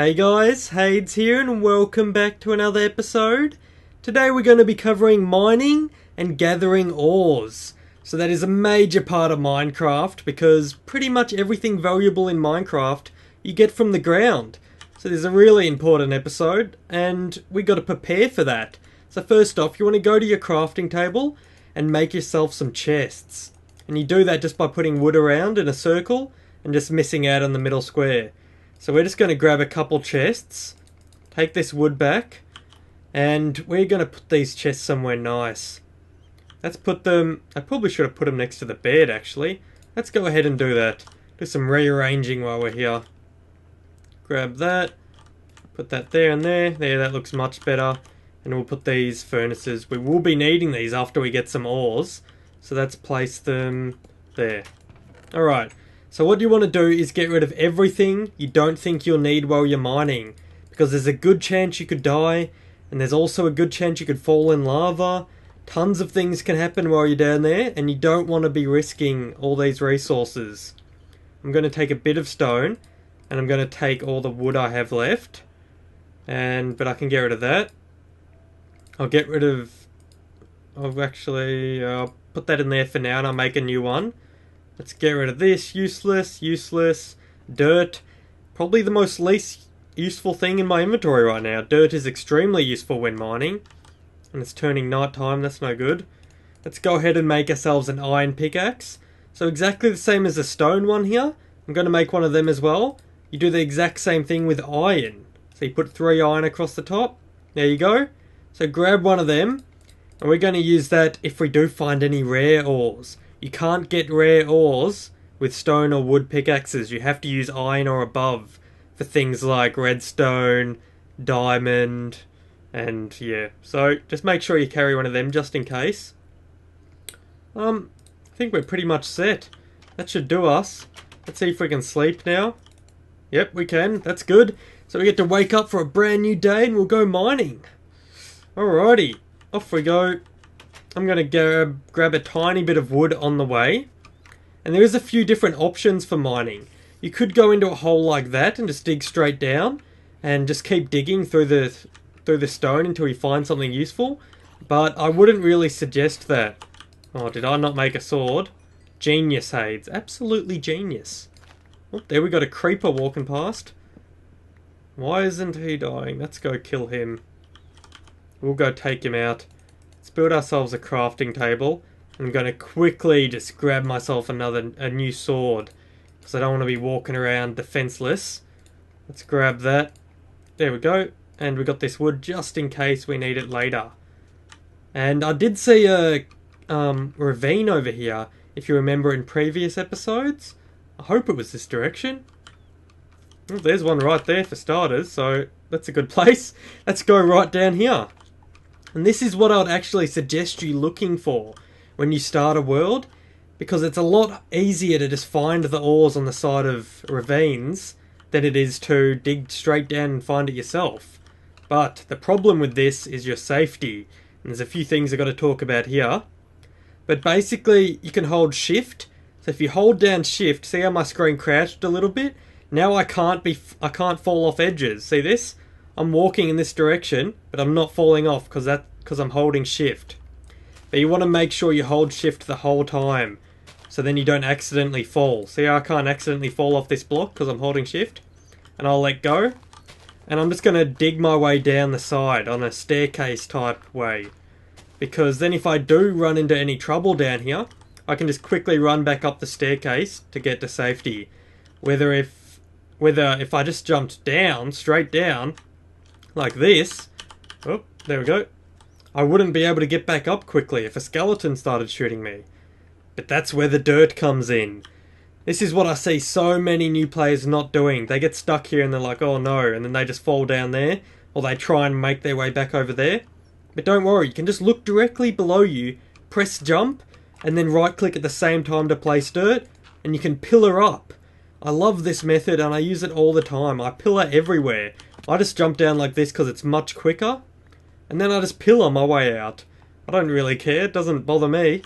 Hey guys, Hades here and welcome back to another episode. Today we're going to be covering mining and gathering ores. So that is a major part of Minecraft because pretty much everything valuable in Minecraft you get from the ground. So this is a really important episode and we got to prepare for that. So first off, you want to go to your crafting table and make yourself some chests. And you do that just by putting wood around in a circle and just missing out on the middle square. So we're just going to grab a couple chests, take this wood back, and we're going to put these chests somewhere nice. Let's put them, I probably should have put them next to the bed actually. Let's go ahead and do that. Do some rearranging while we're here. Grab that, put that there and there. There, that looks much better. And we'll put these furnaces. We will be needing these after we get some ores. So let's place them there. Alright. So what you want to do is get rid of everything you don't think you'll need while you're mining. Because there's a good chance you could die. And there's also a good chance you could fall in lava. Tons of things can happen while you're down there. And you don't want to be risking all these resources. I'm going to take a bit of stone. And I'm going to take all the wood I have left. But I can get rid of that. I'll get rid of... I'll put that in there for now and I'll make a new one. Let's get rid of this. Useless. Dirt. Probably the most least useful thing in my inventory right now. Dirt is extremely useful when mining. And it's turning night time. That's no good. Let's go ahead and make ourselves an iron pickaxe. So exactly the same as the stone one here. I'm going to make one of them as well. You do the exact same thing with iron. So you put 3 iron across the top. There you go. So grab one of them. And we're going to use that if we do find any rare ores. You can't get rare ores with stone or wood pickaxes. You have to use iron or above for things like redstone, diamond, and yeah. So just make sure you carry one of them just in case. I think we're pretty much set. That should do us. Let's see if we can sleep now. Yep, we can. That's good. So we get to wake up for a brand new day and we'll go mining. Alrighty, off we go. I'm going to grab a tiny bit of wood on the way. And there is a few different options for mining. You could go into a hole like that and just dig straight down. And just keep digging through the stone until you find something useful. But I wouldn't really suggest that. Oh, did I not make a sword? Genius, Hades. Absolutely genius. Oh, there we got a creeper walking past. Why isn't he dying? Let's go kill him. We'll go take him out. Let's build ourselves a crafting table. I'm going to quickly just grab myself a new sword. Because I don't want to be walking around defenseless. Let's grab that. There we go. And we got this wood just in case we need it later. And I did see a ravine over here. If you remember in previous episodes. I hope it was this direction. Well, there's one right there for starters. So that's a good place. Let's go right down here. And this is what I would actually suggest you looking for when you start a world, because it's a lot easier to just find the ores on the side of ravines than it is to dig straight down and find it yourself. But the problem with this is your safety, and there's a few things I've got to talk about here. But basically, you can hold shift. So if you hold down shift, see how my screen crouched a little bit? Now I can't fall off edges. See this? I'm walking in this direction, but I'm not falling off because I'm holding shift. But you want to make sure you hold shift the whole time, so then you don't accidentally fall. See how I can't accidentally fall off this block because I'm holding shift? And I'll let go. And I'm just going to dig my way down the side on a staircase type way. Because then if I do run into any trouble down here, I can just quickly run back up the staircase to get to safety. Whether if I just jumped down, straight down, like this, oh, there we go, I wouldn't be able to get back up quickly if a skeleton started shooting me. But that's where the dirt comes in. This is what I see so many new players not doing. They get stuck here and they're like, oh no, and then they just fall down there, or they try and make their way back over there. But don't worry, you can just look directly below you, press jump, and then right click at the same time to place dirt, and you can pillar up. I love this method and I use it all the time. I pillar everywhere. I just jump down like this because it's much quicker. And then I just pillar my way out. I don't really care. It doesn't bother me.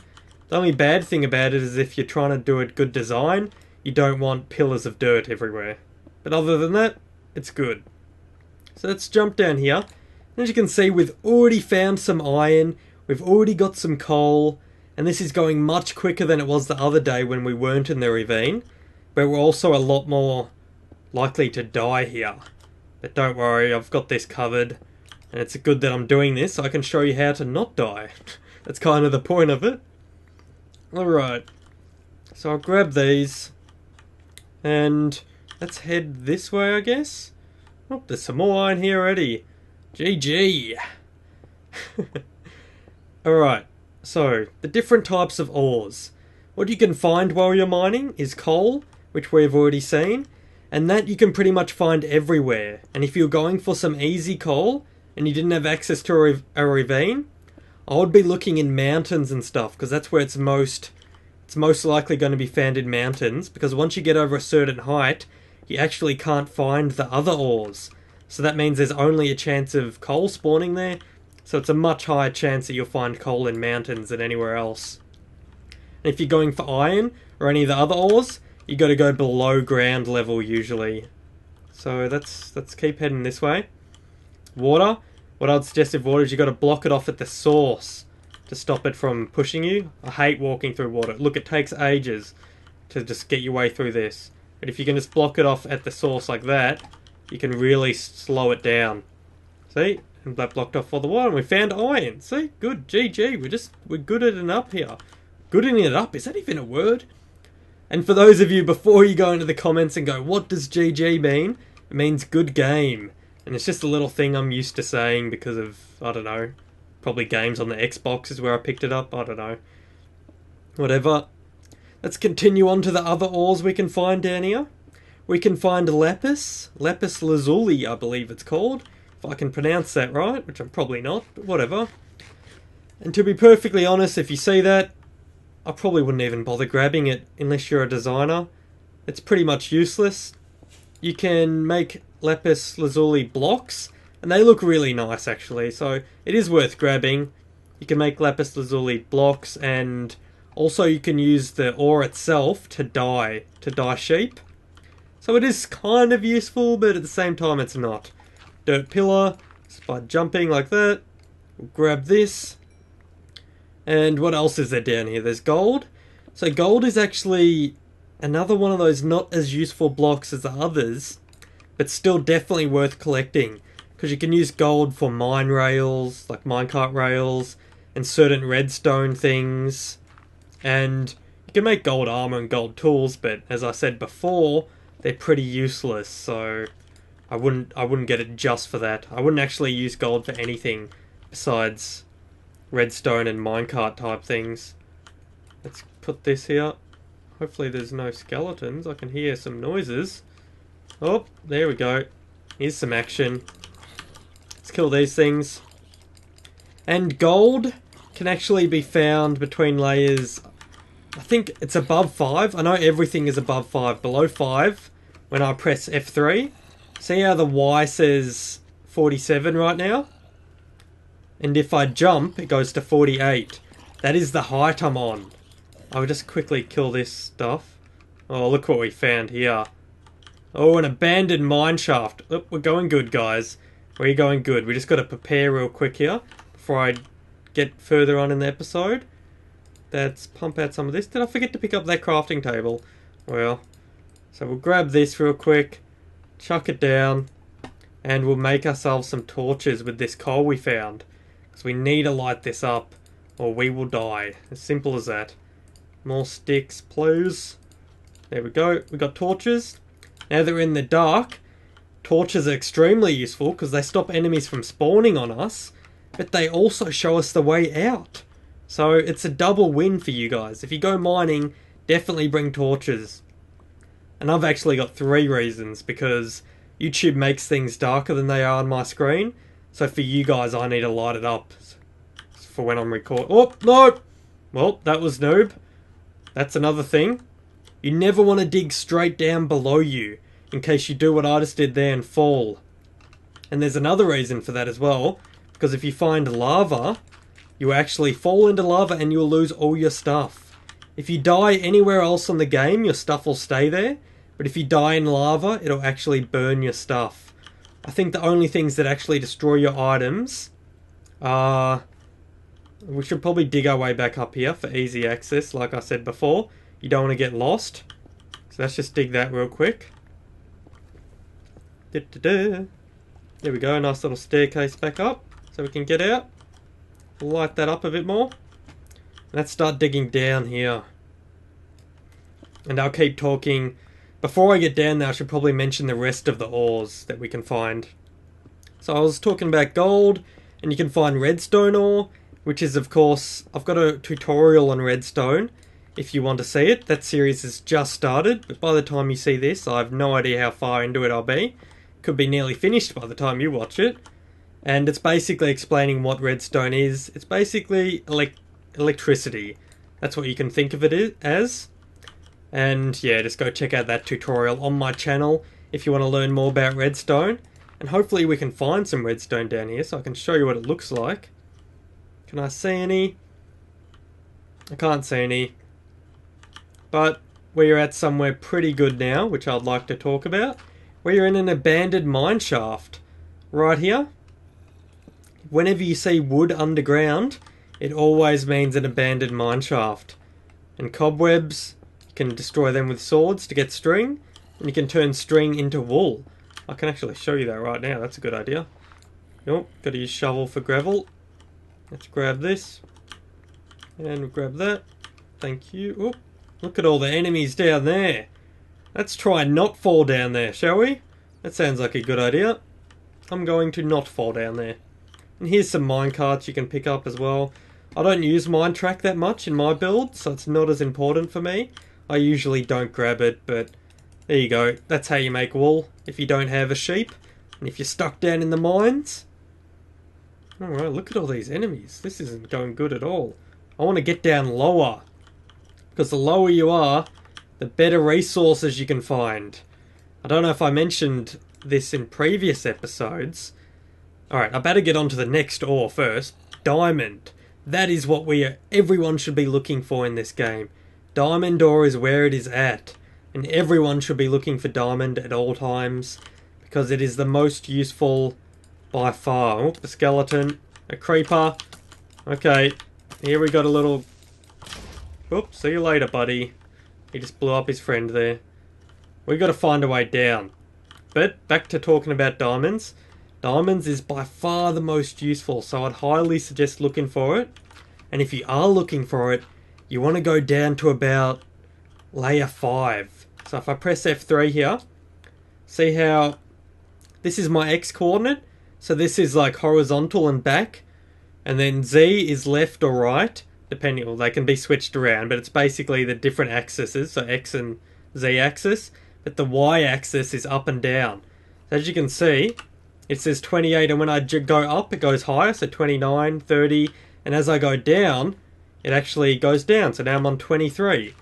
The only bad thing about it is if you're trying to do a good design, you don't want pillars of dirt everywhere. But other than that, it's good. So let's jump down here. As you can see, we've already found some iron, we've already got some coal, and this is going much quicker than it was the other day when we weren't in the ravine. But we're also a lot more likely to die here. But don't worry, I've got this covered. And it's good that I'm doing this so I can show you how to not die. That's kind of the point of it. Alright. So I'll grab these. And let's head this way, I guess. Oh, there's some more iron here already. GG. Alright. So, the different types of ores. What you can find while you're mining is coal, which we've already seen. And that you can pretty much find everywhere. And if you're going for some easy coal, and you didn't have access to a ravine, I would be looking in mountains and stuff, because that's where it's most likely going to be found in mountains, because once you get over a certain height, you actually can't find the other ores. So that means there's only a chance of coal spawning there, so it's a much higher chance that you'll find coal in mountains than anywhere else. And if you're going for iron, or any of the other ores, you got to go below ground level usually. So let's keep heading this way. Water. What I'd suggest with water is you got to block it off at the source to stop it from pushing you. I hate walking through water. Look, it takes ages to just get your way through this. But if you can just block it off at the source like that, you can really slow it down. See? And that blocked off all the water. And we found iron. See? Good. GG. We're good at it up here. Gooding it up. Is that even a word? And for those of you, before you go into the comments and go, what does GG mean? It means good game. And it's just a little thing I'm used to saying because of, I don't know, probably games on the Xbox is where I picked it up. I don't know. Whatever. Let's continue on to the other ores we can find down here. We can find lapis lazuli, I believe it's called. If I can pronounce that right, which I'm probably not, but whatever. And to be perfectly honest, if you see that, I probably wouldn't even bother grabbing it unless you're a designer. It's pretty much useless. You can make lapis lazuli blocks, and they look really nice actually, so it is worth grabbing. You can make lapis lazuli blocks, and also you can use the ore itself to dye sheep. So it is kind of useful, but at the same time it's not. Dirt pillar, just by jumping like that. We'll grab this. And what else is there down here? There's gold. So gold is actually another one of those not as useful blocks as the others, but still definitely worth collecting, because you can use gold for mine rails, like minecart rails, and certain redstone things, and you can make gold armor and gold tools, but as I said before, they're pretty useless, so I wouldn't get it just for that. I wouldn't actually use gold for anything besides redstone and minecart type things. Let's put this here. Hopefully there's no skeletons. I can hear some noises. Oh, there we go. Here's some action. Let's kill these things. And gold can actually be found between layers, I think it's above 5. I know everything is above 5. Below 5, when I press F3. See how the Y says 47 right now? And if I jump, it goes to 48. That is the height I'm on. I'll just quickly kill this stuff. Oh, look what we found here. Oh, an abandoned mine shaft. Oh, we're going good, guys. We're going good. We just got to prepare real quick here before I get further on in the episode. Let's pump out some of this. Did I forget to pick up that crafting table? Well, so we'll grab this real quick, chuck it down, and we'll make ourselves some torches with this coal we found. Because we need to light this up, or we will die. As simple as that. More sticks, please. There we go. We got torches. Now that we're in the dark, torches are extremely useful because they stop enemies from spawning on us, but they also show us the way out. So it's a double win for you guys. If you go mining, definitely bring torches. And I've actually got 3 reasons, because YouTube makes things darker than they are on my screen. So for you guys, I need to light it up for when I'm recording. Oh, no! Well, that was noob. That's another thing. You never want to dig straight down below you, in case you do what I just did there and fall. And there's another reason for that as well, because if you find lava, you actually fall into lava and you'll lose all your stuff. If you die anywhere else on the game, your stuff will stay there, but if you die in lava, it'll actually burn your stuff. I think the only things that actually destroy your items are... We should probably dig our way back up here for easy access, like I said before. You don't want to get lost. So let's just dig that real quick. There we go, nice little staircase back up so we can get out. Light that up a bit more. Let's start digging down here. And I'll keep talking. Before I get down there, I should probably mention the rest of the ores that we can find. So I was talking about gold, and you can find redstone ore, which is, of course, I've got a tutorial on redstone if you want to see it. That series has just started, but by the time you see this, I have no idea how far into it I'll be. Could be nearly finished by the time you watch it. And it's basically explaining what redstone is. It's basically electricity. That's what you can think of it as. And yeah, just go check out that tutorial on my channel if you want to learn more about redstone. And hopefully we can find some redstone down here so I can show you what it looks like. Can I see any? I can't see any. But we're at somewhere pretty good now, which I'd like to talk about. We're in an abandoned mine shaft. Right here. Whenever you see wood underground, it always means an abandoned mine shaft. And cobwebs, you can destroy them with swords to get string. And you can turn string into wool. I can actually show you that right now, that's a good idea. Nope, gotta use shovel for gravel. Let's grab this. And we'll grab that. Thank you. Oop. Look at all the enemies down there. Let's try and not fall down there, shall we? That sounds like a good idea. I'm going to not fall down there. And here's some minecarts you can pick up as well. I don't use mine track that much in my build, so it's not as important for me. I usually don't grab it, but there you go. That's how you make wool if you don't have a sheep. And if you're stuck down in the mines. Alright, look at all these enemies. This isn't going good at all. I want to get down lower. Because the lower you are, the better resources you can find. I don't know if I mentioned this in previous episodes. Alright, I better get on to the next ore first. Diamond. That is what everyone should be looking for in this game. Diamond ore is where it is at. And everyone should be looking for diamond at all times. Because it is the most useful by far. Oh, a skeleton. A creeper. Okay, here we got a little... Oops, see you later, buddy. He just blew up his friend there. We got to find a way down. But back to talking about diamonds. Diamonds is by far the most useful, so I'd highly suggest looking for it. And if you are looking for it, you want to go down to about layer 5. So if I press F3 here, see how this is my X coordinate? So this is like horizontal and back, and then Z is left or right, depending, well, they can be switched around, but it's basically the different axes, so X and Z axis, but the Y axis is up and down. So as you can see, it says 28, and when I go up, it goes higher, so 29, 30, and as I go down, it actually goes down, so now I'm on 23.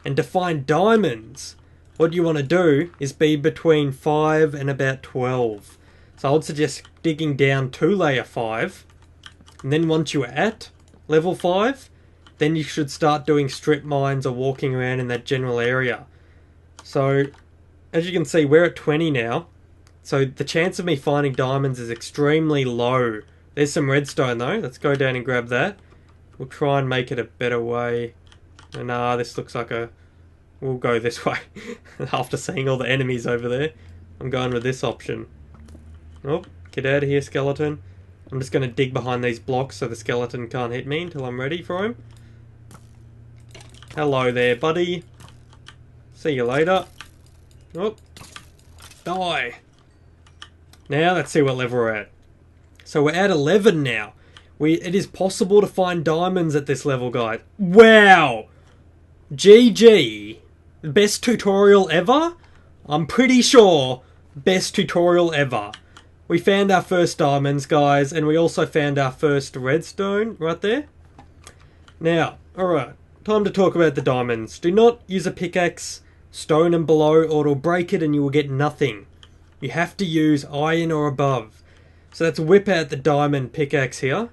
And to find diamonds, what you want to do is be between 5 and about 12. So I would suggest digging down to layer 5, and then once you're at level 5, then you should start doing strip mines or walking around in that general area. So, as you can see, we're at 20 now, so the chance of me finding diamonds is extremely low. There's some redstone though, let's go down and grab that. We'll try and make it a better way. Nah, this looks like a... We'll go this way. After seeing all the enemies over there, I'm going with this option. Oh, get out of here, skeleton. I'm just going to dig behind these blocks so the skeleton can't hit me until I'm ready for him. Hello there, buddy. See you later. Oh, die. Now, let's see what level we're at. So we're at 11 now. It is possible to find diamonds at this level, guys. Wow! GG. Best tutorial ever? I'm pretty sure best tutorial ever. We found our first diamonds, guys, and we also found our first redstone right there. Now, alright, time to talk about the diamonds. Do not use a pickaxe, stone and below, or it'll break it and you will get nothing. You have to use iron or above. So let's whip out the diamond pickaxe here,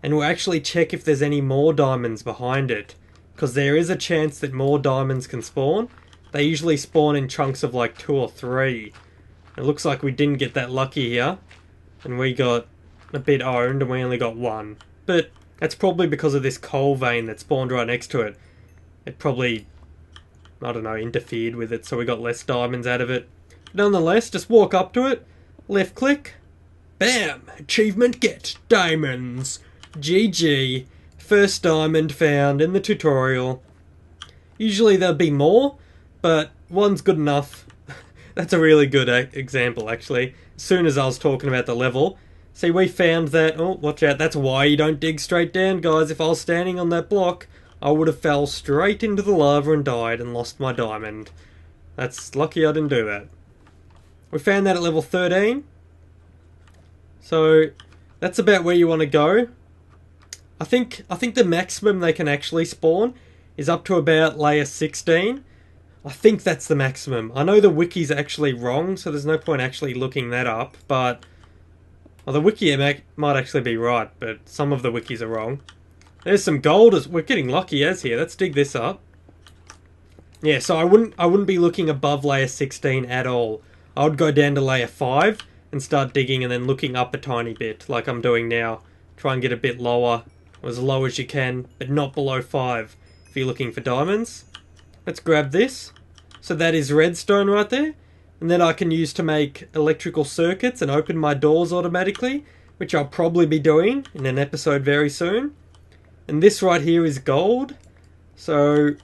and we'll actually check if there's any more diamonds behind it, because there is a chance that more diamonds can spawn. They usually spawn in chunks of like 2 or 3. It looks like we didn't get that lucky here. And we got a bit owned and we only got one. But that's probably because of this coal vein that spawned right next to it. It probably, I don't know, interfered with it, so we got less diamonds out of it. But nonetheless, just walk up to it, left click, bam! Achievement get, diamonds! GG. First diamond found in the tutorial. Usually there'll be more, but one's good enough. That's a really good example, actually. As soon as I was talking about the level. See, we found that... Oh, watch out. That's why you don't dig straight down, guys. If I was standing on that block, I would have fell straight into the lava and died and lost my diamond. That's lucky I didn't do that. We found that at level 13. So, that's about where you want to go. I think the maximum they can actually spawn is up to about layer 16. I think that's the maximum. I know the wiki's actually wrong, so there's no point actually looking that up, but... Well, the wiki might actually be right, but some of the wikis are wrong. There's some gold. We're getting lucky as here. Let's dig this up. Yeah, so I wouldn't be looking above layer 16 at all. I would go down to layer 5 and start digging and then looking up a tiny bit, like I'm doing now. Try and get a bit lower, or as low as you can, but not below 5 if you're looking for diamonds. Let's grab this. So that is redstone right there. And then I can use to make electrical circuits and open my doors automatically, which I'll probably be doing in an episode very soon. And this right here is gold. So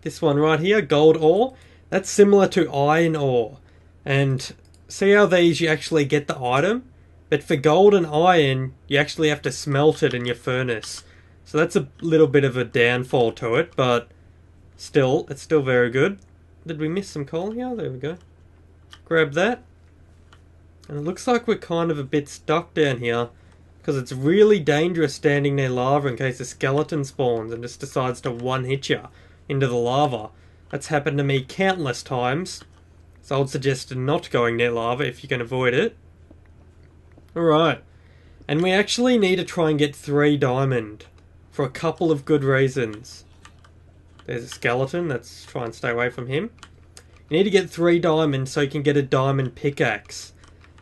this one right here, gold ore, that's similar to iron ore. And see how these you actually get the item? But for gold and iron, you actually have to smelt it in your furnace. So that's a little bit of a downfall to it, but still, it's still very good. Did we miss some coal here? There we go. Grab that. And it looks like we're kind of a bit stuck down here, because it's really dangerous standing near lava in case a skeleton spawns and just decides to one-hit you into the lava. That's happened to me countless times, so I would suggest not going near lava if you can avoid it. Alright, and we actually need to try and get 3 diamond for a couple of good reasons. There's a skeleton, let's try and stay away from him. You need to get 3 diamond so you can get a diamond pickaxe.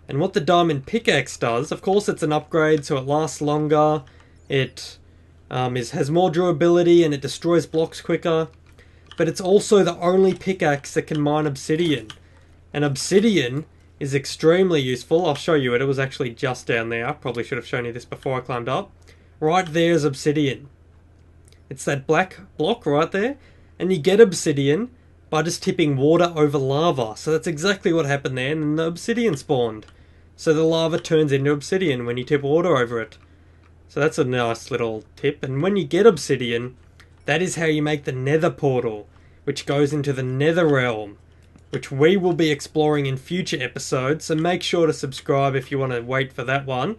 And what the diamond pickaxe does, of course it's an upgrade so it lasts longer, it has more durability and it destroys blocks quicker, but it's also the only pickaxe that can mine obsidian. And obsidian is extremely useful. I'll show you it. It was actually just down there. I probably should have shown you this before I climbed up. Right there is obsidian. It's that black block right there. And you get obsidian by just tipping water over lava. So that's exactly what happened there, and the obsidian spawned. So the lava turns into obsidian when you tip water over it. So that's a nice little tip. And when you get obsidian, that is how you make the nether portal, which goes into the nether realm, which we will be exploring in future episodes. So make sure to subscribe if you want to wait for that one.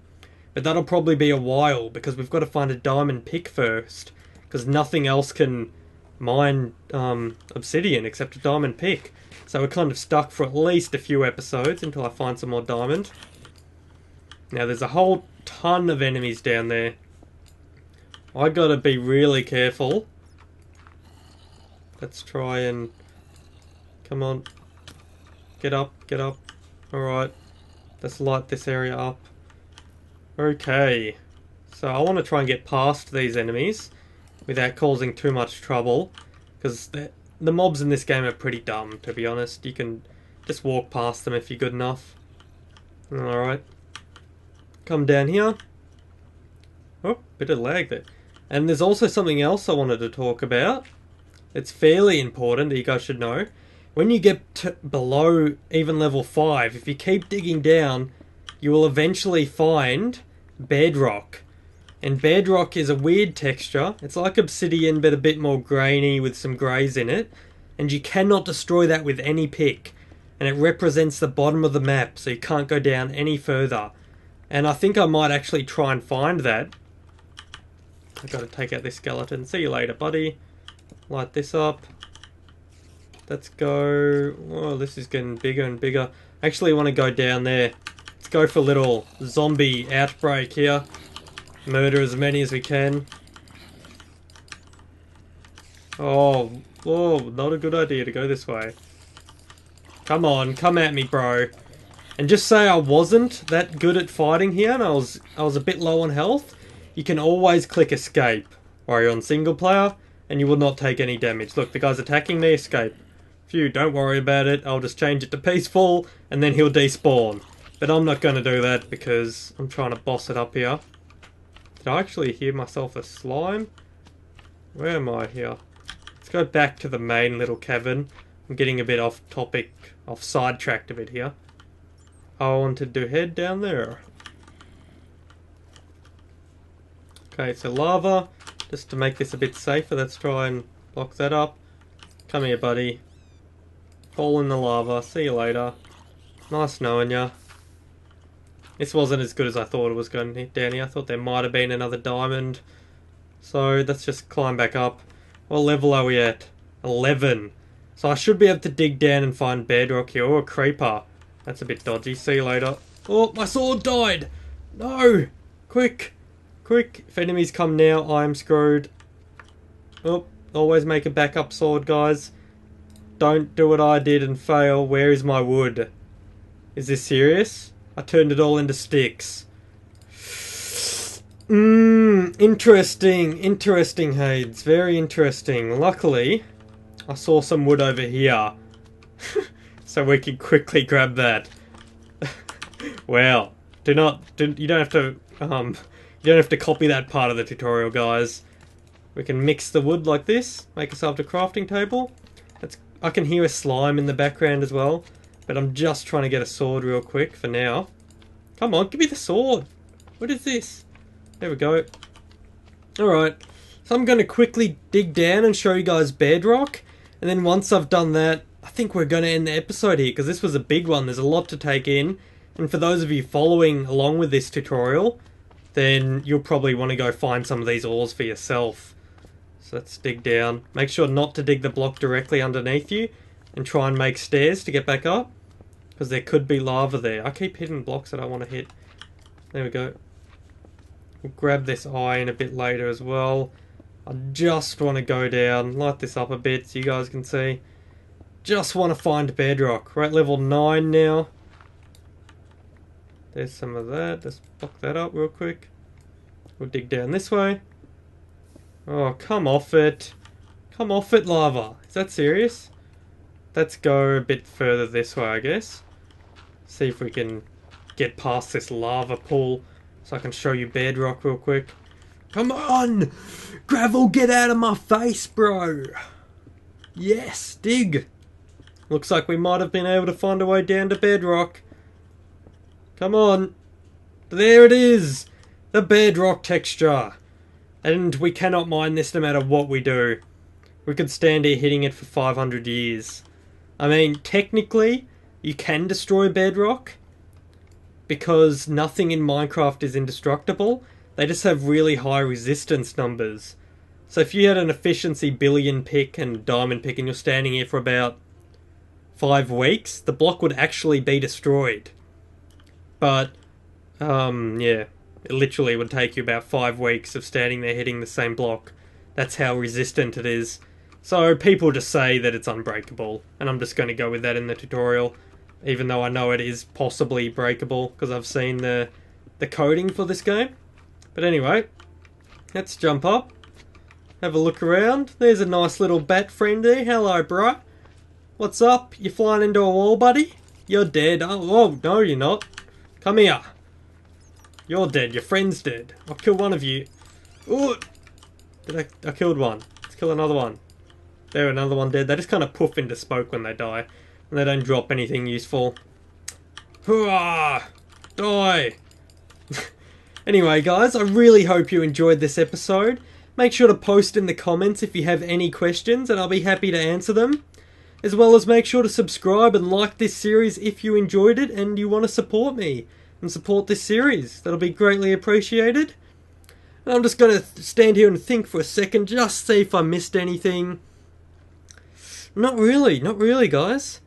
But that'll probably be a while, because we've got to find a diamond pick first, because nothing else can mine obsidian except a diamond pick. So we're kind of stuck for at least a few episodes until I find some more diamond. Now there's a whole ton of enemies down there. I gotta be really careful. Let's try and... Come on. Get up, get up. Alright. Let's light this area up. Okay. So I want to try and get past these enemies without causing too much trouble, because the mobs in this game are pretty dumb, to be honest. You can just walk past them if you're good enough. Alright. Come down here. Oh, bit of lag there. And there's also something else I wanted to talk about. It's fairly important that you guys should know. When you get below even level 5, if you keep digging down, you will eventually find bedrock. And bedrock is a weird texture. It's like obsidian, but a bit more grainy with some greys in it. And you cannot destroy that with any pick. And it represents the bottom of the map, so you can't go down any further. And I think I might actually try and find that. I've got to take out this skeleton. See you later, buddy. Light this up. Let's go... Oh, this is getting bigger and bigger. I actually want to go down there. Let's go for a little zombie outbreak here. Murder as many as we can. Oh, not a good idea to go this way. Come on, come at me, bro. And just say I wasn't that good at fighting here and I was a bit low on health, you can always click escape while you're on single player and you will not take any damage. Look, the guy's attacking me, escape. Phew, don't worry about it, I'll just change it to peaceful and then he'll despawn. But I'm not going to do that because I'm trying to boss it up here. Did I actually hear myself a slime? Where am I here? Let's go back to the main little cavern. I'm getting a bit off topic, off sidetracked a bit here. I wanted to head down there. Okay, so lava. Just to make this a bit safer, let's try and block that up. Come here, buddy. Fall in the lava. See you later. Nice knowing ya. This wasn't as good as I thought it was going to hit down here. I thought there might have been another diamond. So let's just climb back up. What level are we at? 11. So I should be able to dig down and find bedrock here. Or a creeper. That's a bit dodgy. See you later. Oh, my sword died! No! Quick! Quick! If enemies come now, I'm screwed. Oh, always make a backup sword, guys. Don't do what I did and fail. Where is my wood? Is this serious? I turned it all into sticks. Interesting. Interesting, Hades. Very interesting. Luckily, I saw some wood over here. So we can quickly grab that. Well, you don't have to copy that part of the tutorial, guys. We can mix the wood like this, make ourselves a crafting table. I can hear a slime in the background as well, but I'm just trying to get a sword real quick for now. Come on, give me the sword. What is this? There we go. Alright, so I'm going to quickly dig down and show you guys bedrock, and then once I've done that, I think we're going to end the episode here, because this was a big one. There's a lot to take in, and for those of you following along with this tutorial, then you'll probably want to go find some of these ores for yourself. So let's dig down. Make sure not to dig the block directly underneath you, and try and make stairs to get back up, because there could be lava there. I keep hitting blocks that I want to hit. There we go. We'll grab this iron a bit later as well. I just want to go down, light this up a bit so you guys can see. Just want to find bedrock. We're at level 9 now. There's some of that. Let's block that up real quick. We'll dig down this way. Oh, come off it. Come off it, lava. Is that serious? Let's go a bit further this way, I guess. See if we can get past this lava pool so I can show you bedrock real quick. Come on! Gravel, get out of my face, bro! Yes, dig! Looks like we might have been able to find a way down to bedrock. Come on. There it is! The bedrock texture. And we cannot mine this no matter what we do. We could stand here hitting it for 500 years. I mean, technically, you can destroy bedrock, because nothing in Minecraft is indestructible. They just have really high resistance numbers. So if you had an efficiency billion pick and diamond pick and you're standing here for about 5 weeks, the block would actually be destroyed. But, yeah, it literally would take you about 5 weeks of standing there hitting the same block. That's how resistant it is. So people just say that it's unbreakable, and I'm just going to go with that in the tutorial, even though I know it is possibly breakable, because I've seen the coding for this game. But anyway, let's jump up, have a look around. There's a nice little bat friend there. Hello, bro. What's up? You flying into a wall, buddy? You're dead. Oh, no, you're not. Come here. You're dead. Your friend's dead. I'll kill one of you. Ooh. I killed one. Let's kill another one. There, another one dead. They just kind of poof into smoke when they die, and they don't drop anything useful. Hurrah! Die! Anyway, guys, I really hope you enjoyed this episode. Make sure to post in the comments if you have any questions, and I'll be happy to answer them. As well as make sure to subscribe and like this series if you enjoyed it and you want to support me and support this series. That'll be greatly appreciated. And I'm just going to stand here and think for a second, just see if I missed anything. Not really, guys.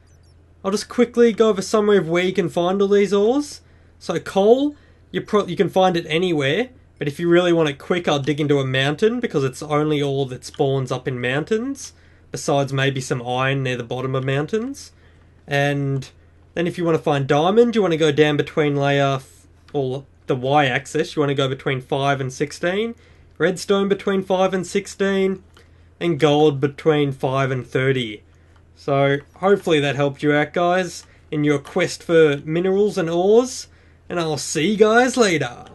I'll just quickly go over somewhere of where you can find all these ores. So coal, you can find it anywhere, but if you really want it quick, I'll dig into a mountain because it's only ore that spawns up in mountains, besides maybe some iron near the bottom of mountains. And Then if you want to find diamond, you want to go down between layer, or the y-axis, you want to go between 5 and 16. Redstone between 5 and 16. And gold between 5 and 30. So hopefully that helped you out, guys, in your quest for minerals and ores. And I'll see you guys later.